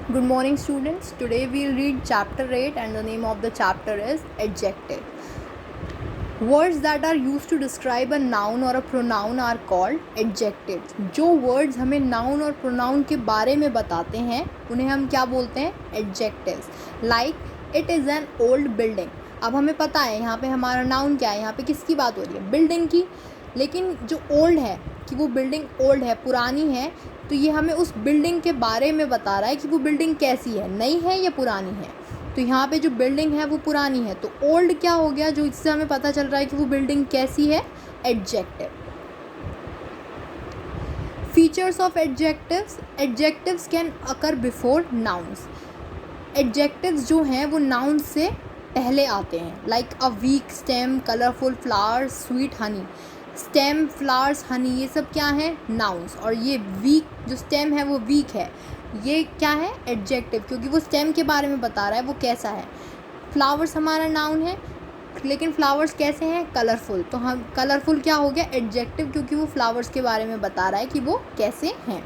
Good morning, students. Today we'll read chapter 8 and the name of the chapter is adjective. Words that are used to describe a noun or a pronoun are called adjectives. जो words हमें noun और pronoun के बारे में बताते हैं उन्हें हम क्या बोलते हैं? adjectives. Like it is an old building. अब हमें पता है यहाँ पे हमारा noun क्या है, यहाँ पे किसकी बात हो रही है? building की. लेकिन जो old है कि वो बिल्डिंग ओल्ड है, पुरानी है, तो ये हमें उस बिल्डिंग के बारे में बता रहा है कि वो बिल्डिंग कैसी है, नई है या पुरानी है. तो यहाँ पे जो बिल्डिंग है वो पुरानी है, तो ओल्ड क्या हो गया जो इससे हमें पता चल रहा है कि वो बिल्डिंग कैसी है? Adjective. Features of adjectives. Adjectives can occur before nouns. Adjectives जो हैं वो नाउन से पहले आते हैं. Like a week stem, colourful flowers, sweet Honey. Stem, flowers, Honey, ये सब क्या है? नाउन्स. और ये वीक जो स्टेम है वो वीक है, ये क्या है? एडजेक्टिव, क्योंकि वो स्टेम के बारे में बता रहा है वो कैसा है. फ्लावर्स हमारा नाउन है, लेकिन फ्लावर्स कैसे हैं? कलरफुल. तो हम कलरफुल क्या हो गया? एडजेक्टिव, क्योंकि वो फ्लावर्स के बारे में बता रहा है कि वो कैसे हैं.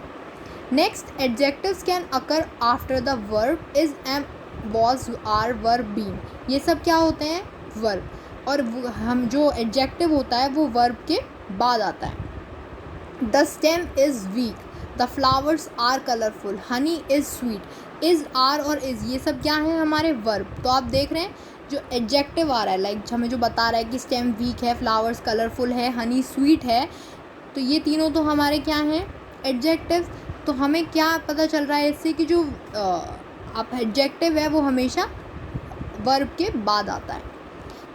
Next, adjectives can occur after the verb is, am, was, are, verb, been. ये सब क्या होते हैं? वर्ब. और हम जो एडजेक्टिव होता है वो वर्ब के बाद आता है. The stem is weak, the flowers are colourful, honey is sweet. Is, are और इज़ ये सब क्या है? हमारे वर्ब. तो आप देख रहे हैं जो एडजेक्टिव आ रहा है, लाइक हमें जो बता रहा है कि स्टेम वीक है, फ्लावर्स कलरफुल है, हनी स्वीट है, तो ये तीनों तो हमारे क्या हैं? एडजेक्टिव. तो हमें क्या पता चल रहा है इससे कि जो आप एडजेक्टिव है वो हमेशा वर्ब के बाद आता है.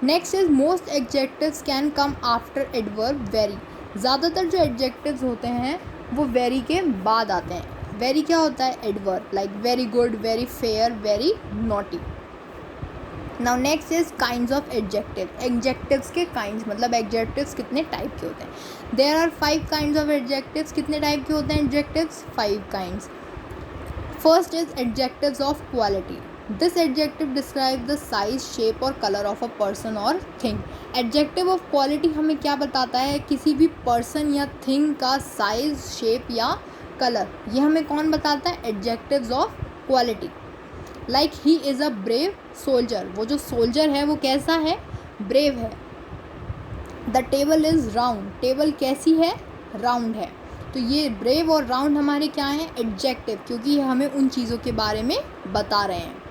Next is most adjectives can come after adverb very. ज़्यादातर जो एडजेक्टिव्स होते हैं वो वेरी के बाद आते हैं. वेरी क्या होता है? Adverb. Like very good, very fair, very naughty. Now next is kinds of adjective. Adjectives के काइंड्स, मतलब एडजेक्टिव्स कितने टाइप के होते हैं. There are 5 kinds of adjectives. कितने टाइप के होते हैं adjectives? 5 kinds. First is adjectives of quality. This adjective describes the size, shape और color of a person or thing. Adjective of quality हमें क्या बताता है? किसी भी person या thing का size, shape या color. ये हमें कौन बताता है? Adjectives of quality. Like he is a brave soldier. वो जो soldier है वो कैसा है? brave है. The table is round. table कैसी है? round है. तो ये brave और round हमारे क्या हैं? एडजेक्टिव, क्योंकि ये हमें उन चीज़ों के बारे में बता रहे हैं.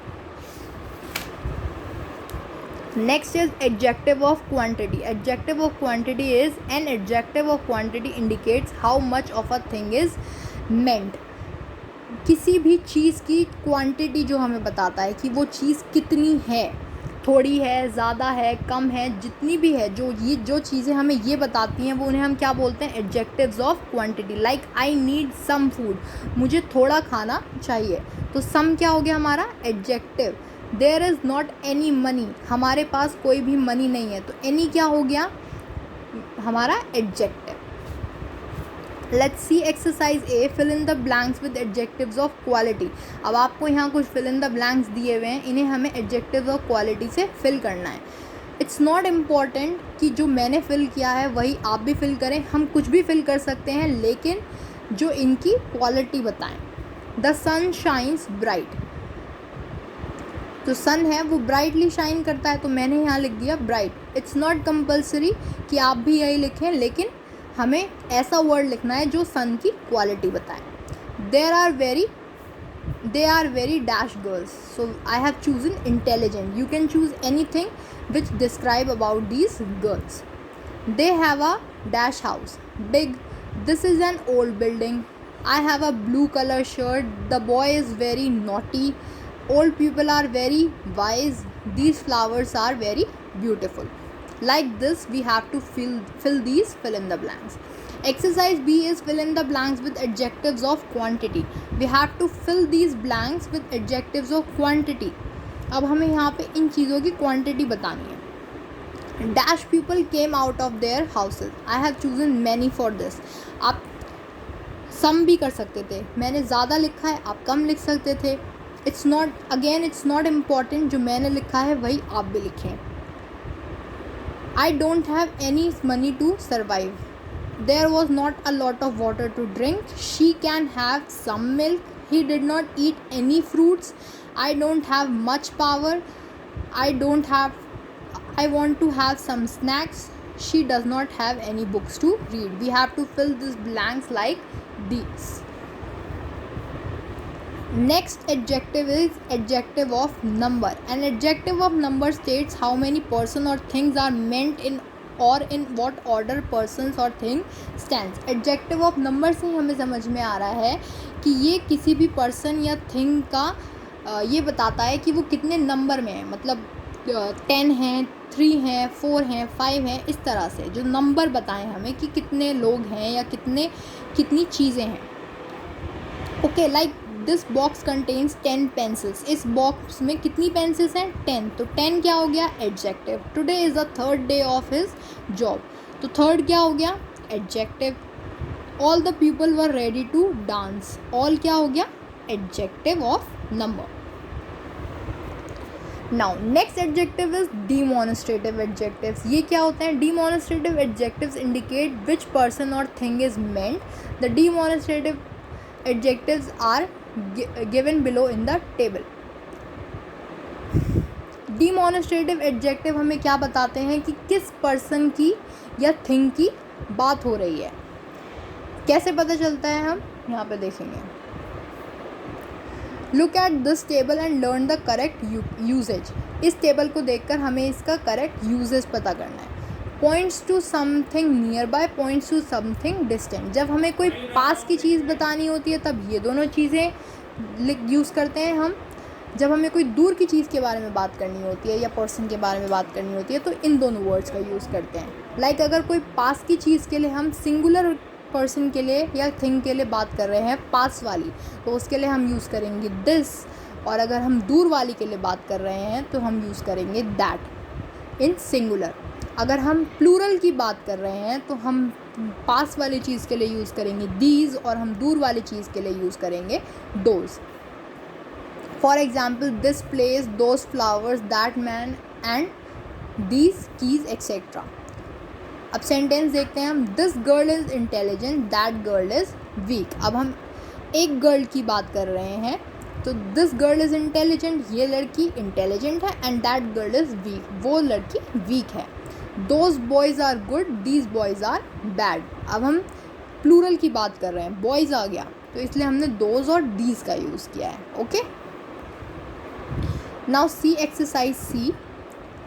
Next is adjective of quantity. Adjective of quantity is an adjective of quantity indicates how much of a thing is meant. किसी भी चीज़ की क्वांटिटी जो हमें बताता है कि वो चीज़ कितनी है, थोड़ी है, ज़्यादा है, कम है, जितनी भी है, जो चीज़ें हमें ये बताती हैं वो उन्हें हम क्या बोलते हैं? Adjectives of quantity. Like I need some food. मुझे थोड़ा खाना चाहिए. तो सम क्या हो गया हमारा? Adjective. There is not any money. हमारे पास कोई भी मनी नहीं है, तो एनी क्या हो गया? हमारा adjective. Let's see exercise A. Fill in the blanks with adjectives of quality. अब आपको यहाँ कुछ फिल इन द ब्लैंक्स दिए हुए हैं, इन्हें हमें एडजेक्टिव्स ऑफ क्वालिटी से फिल करना है. इट्स नॉट इम्पॉर्टेंट कि जो मैंने फिल किया है वही आप भी फिल करें. हम कुछ भी फिल कर सकते हैं, लेकिन जो इनकी क्वालिटी बताएं. The sun shines bright. जो सन है वो ब्राइटली शाइन करता है, तो मैंने यहाँ लिख दिया ब्राइट. इट्स नॉट कंपल्सरी कि आप भी यही लिखें, लेकिन हमें ऐसा वर्ड लिखना है जो सन की क्वालिटी बताए. They are very dash girls. So I have chosen intelligent. You can choose anything which describe about these girls. They have a dash house. Big. This is an old building. I have a blue colour shirt. The boy is very naughty. Old people are very wise. These flowers are very beautiful. Like this, we have to fill these fill in the blanks. Exercise B is fill in the blanks with adjectives of quantity. We have to fill these blanks with adjectives of quantity. अब हमें यहाँ पे इन चीज़ों की quantity बतानी है. Dash people came out of their houses. I have chosen many for this. आप some भी कर सकते थे. मैंने ज़्यादा लिखा है, आप कम लिख सकते थे. इट्स नॉट इम्पॉर्टेंट जो मैंने लिखा है वही आप भी लिखें. I don't have any money to survive. There was not a lot of water to drink. She can have some milk. He did not eat any fruits. I don't have much power. I want to have some snacks. She does not have any books to read. We have to fill these blanks like these. Next adjective is adjective of number. An adjective of number states how many person or things are meant in or in what order persons or thing stands. adjective of number से हमें समझ में आ रहा है कि ये किसी भी person या thing का ये बताता है कि वो कितने नंबर में है, मतलब 10 हैं, 3 हैं, 4 हैं, 5 हैं, इस तरह से जो नंबर बताएं हमें कि कितने लोग हैं या कितनी चीज़ें हैं. Okay, like this box contains 10 pencils. इस बॉक्स में कितनी पेंसिल्स हैं? 10. तो 10 क्या हो गया? Adjective. Today is the third day of his job. तो थर्ड क्या हो गया? Adjective. All the people were ready to dance. All क्या हो गया? Adjective of number. Now next adjective is demonstrative adjectives. ये क्या होते हैं? Demonstrative adjectives indicate which person और thing is meant. The demonstrative adjectives are given below in the table. Demonstrative adjective हमें क्या बताते हैं कि किस पर्सन की या थिंग की बात हो रही है. कैसे पता चलता है? हम यहाँ पे देखेंगे. Look at this table and learn the correct usage. इस टेबल को देखकर हमें इसका करेक्ट यूजेज पता करना है. Points to something nearby, points to something distant. जब हमें कोई पास की चीज़ बतानी होती है तब ये दोनों चीज़ें यूज़ करते हैं हम. जब हमें कोई दूर की चीज़ के बारे में बात करनी होती है या पर्सन के बारे में बात करनी होती है तो इन दोनों वर्ड्स का यूज़ करते हैं. लाइक अगर कोई पास की चीज़ के लिए हम सिंगुलर पर्सन के लिए या थिंग के लिए बात कर रहे हैं, पास वाली, तो उसके लिए हम यूज़ करेंगे दिस. और अगर हम दूर वाली के लिए बात कर रहे हैं तो हम यूज़ करेंगे दैट इन सिंगुलर. अगर हम प्लूरल की बात कर रहे हैं तो हम पास वाली चीज़ के लिए यूज़ करेंगे दीज और हम दूर वाली चीज़ के लिए यूज़ करेंगे those. For example, this place, those flowers, that man and these keys etcetera. अब सेंटेंस देखते हैं हम. This girl is intelligent, that girl is week. अब हम एक गर्ल की बात कर रहे हैं तो दिस गर्ल इज़ इंटेलिजेंट, ये लड़की इंटेलिजेंट है, and that girl is weak, वो लड़की वीक है. Those boys are good, these boys are bad. अब हम प्लूरल की बात कर रहे हैं, बॉयज़ आ गया तो इसलिए हमने दोज और दीज का यूज़ किया है. Okay, now see exercise C.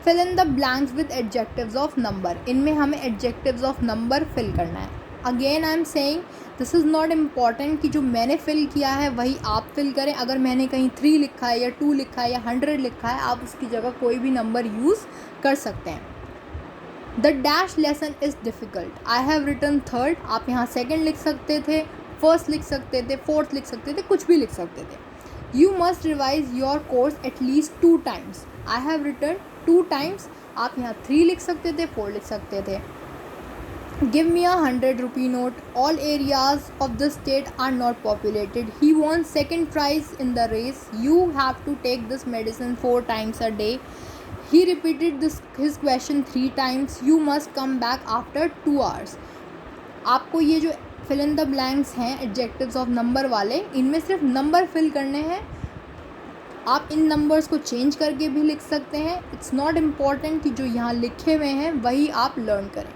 Fill in the blanks with adjectives of number. इनमें हमें एडजेक्टिव्स ऑफ नंबर फिल करना है. Again I am saying this is not important कि जो मैंने फिल किया है वही आप फिल करें. अगर मैंने कहीं 3 लिखा है या 2 लिखा है या 100 लिखा है, आप उसकी जगह कोई भी नंबर यूज़ कर सकते हैं. The dash lesson is difficult. I have written third. आप यहाँ सेकेंड लिख सकते थे, फर्स्ट लिख सकते थे, फोर्थ लिख सकते थे, कुछ भी लिख सकते थे. You must revise your course at least 2 times. I have written 2 times. आप यहाँ 3 लिख सकते थे, 4 लिख सकते थे. Give me a 100 rupee note. All areas of the state are not populated. He won second prize in the race. You have to take this medicine 4 times a day. He repeated his question 3 times. You must come back after 2 hours. आपको ये जो fill in the blanks हैं adjectives of number वाले, इनमें सिर्फ number fill करने हैं. आप इन नंबर्स को चेंज करके भी लिख सकते हैं. इट्स नॉट इम्पॉर्टेंट कि जो यहाँ लिखे हुए हैं वही आप लर्न करें.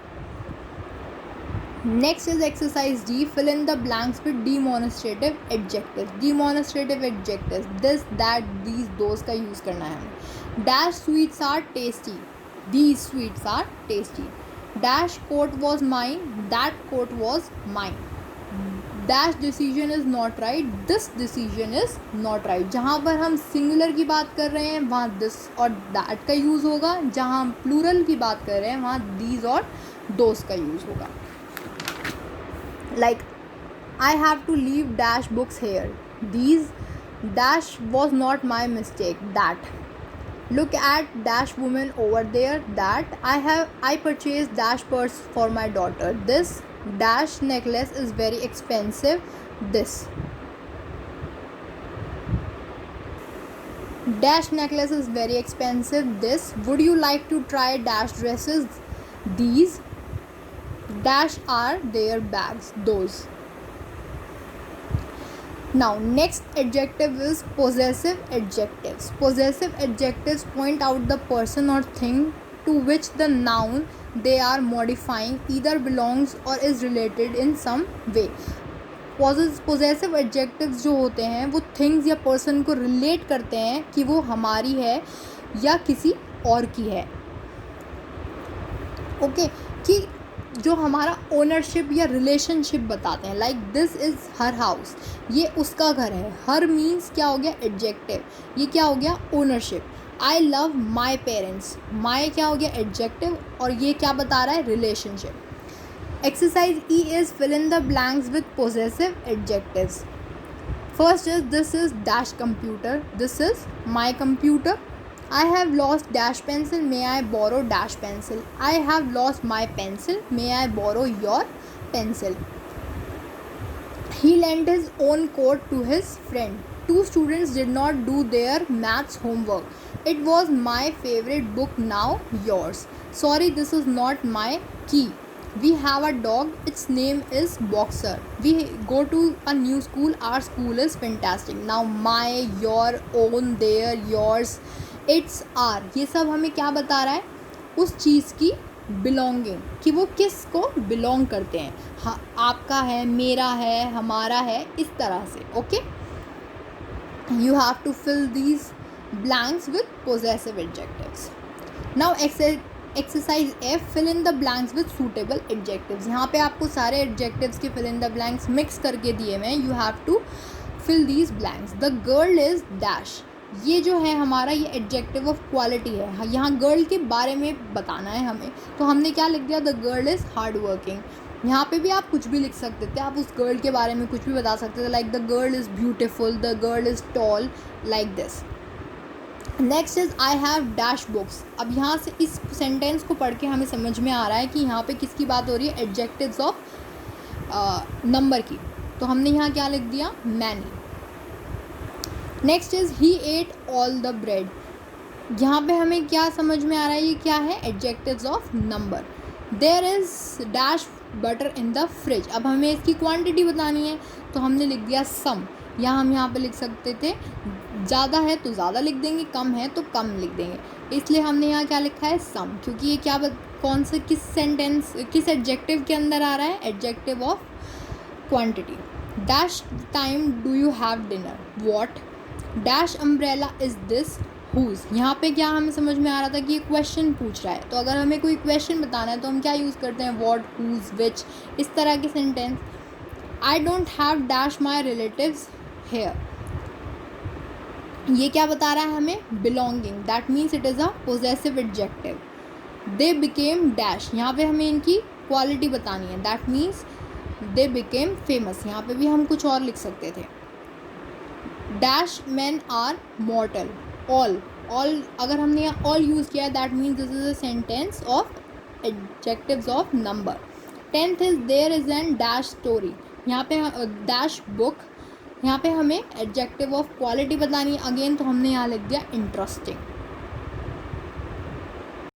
Next is exercise D. Fill in the blanks with demonstrative adjectives. Demonstrative adjectives this, that, these, those का यूज़ करना है हमें. Dash sweets are tasty. These sweets are tasty. Dash coat was mine. That coat was mine. Dash decision is not right. This decision is not right. जहाँ पर हम singular की बात कर रहे हैं वहाँ this और that का यूज़ होगा. जहाँ हम प्लूरल की बात कर रहे हैं वहाँ these और those का यूज़ होगा. Like, I have to leave dash books here. These, dash was not my mistake. That. Look at dash woman over there. That. I purchased dash purse for my daughter. This dash necklace is very expensive. This dash necklace is very expensive. This. Would you like to try dash dresses? These dash are their bags. Those. Now, next adjective is possessive adjectives. Possessive adjectives point out the person or thing to which the noun they are modifying either belongs or is related in some way. Possessive adjectives जो होते हैं वो things या person को relate करते हैं कि वो हमारी है या किसी और की है. ओके कि जो हमारा ओनरशिप या रिलेशनशिप बताते हैं. Like this is her house, ये उसका घर है. हर मीन्स क्या हो गया एडजेक्टिव, ये क्या हो गया ownership. I love my parents, my क्या हो गया एडजेक्टिव और ये क्या बता रहा है relationship. Exercise E is fill in the blanks with possessive adjectives. First is this is dash computer, this is my computer. I have lost dash pencil, may I borrow dash pencil. I have lost my pencil, may I borrow your pencil. He lent his own coat to his friend. Two students did not do their maths homework. It was my favorite book, now yours. Sorry, this is not my key. We have a dog, its name is Boxer. We go to a new school, our school is fantastic. Now my, your, own, their, yours, its our, ये सब हमें क्या बता रहा है उस चीज़ की belonging कि वो किस को बिलोंग करते हैं. हाँ, आपका है, मेरा है, हमारा है, इस तरह से. Okay, you have to fill these blanks with possessive adjectives. Now exercise F, fill in the blanks with suitable adjectives. यहाँ पे आपको सारे एडजेक्टिव्स के fill in the blanks mix करके दिए हुए हैं. You have to fill these blanks. The girl is dash, ये जो है हमारा ये एडजेक्टिव ऑफ क्वालिटी है. यहाँ गर्ल के बारे में बताना है हमें, तो हमने क्या लिख दिया the girl is hard working. यहाँ पे भी आप कुछ भी लिख सकते थे, आप उस गर्ल के बारे में कुछ भी बता सकते थे. Like the girl is beautiful, the girl is tall, like this. Next is I have dash books. अब यहाँ से इस सेंटेंस को पढ़ के हमें समझ में आ रहा है कि यहाँ पे किसकी बात हो रही है एडजेक्टिव्स ऑफ नंबर की. तो हमने यहाँ क्या लिख दिया many. Next is he at all the bread. यहाँ पे हमें क्या समझ में आ रहा है ये क्या है adjectives of number. There is dash butter in the fridge. अब हमें इसकी क्वांटिटी बतानी है तो हमने लिख दिया सम. या हम यहाँ पे लिख सकते थे ज़्यादा है तो ज़्यादा लिख देंगे, कम है तो कम लिख देंगे. इसलिए हमने यहाँ क्या लिखा है सम, क्योंकि ये क्या कौन से किस सेंटेंस किस एडजेक्टिव के अंदर आ रहा है adjective of quantity. Dash time do you have dinner, what. Dash umbrella is this whose. यहाँ पे क्या हमें समझ में आ रहा था कि ये क्वेश्चन पूछ रहा है, तो अगर हमें कोई क्वेश्चन बताना है तो हम क्या यूज़ करते हैं व्हाट, हुज, विच, इस तरह के sentence. I don't have dash my relatives here. ये क्या बता रहा है हमें belonging. That means it is a possessive adjective. They became dash, यहाँ पे हमें इनकी क्वालिटी बतानी है. That means they became famous. यहाँ पे भी हम कुछ और लिख सकते थे. Dash man are mortal, all. अगर हमने यहाँ ऑल यूज़ किया है that means this is a sentence of adjectives of number. 10th is there is an dash story. यहाँ पे डैश बुक. यहाँ पे हमें एडजेक्टिव ऑफ क्वालिटी बतानी है अगेन, तो हमने यहाँ लिख दिया इंटरेस्टिंग.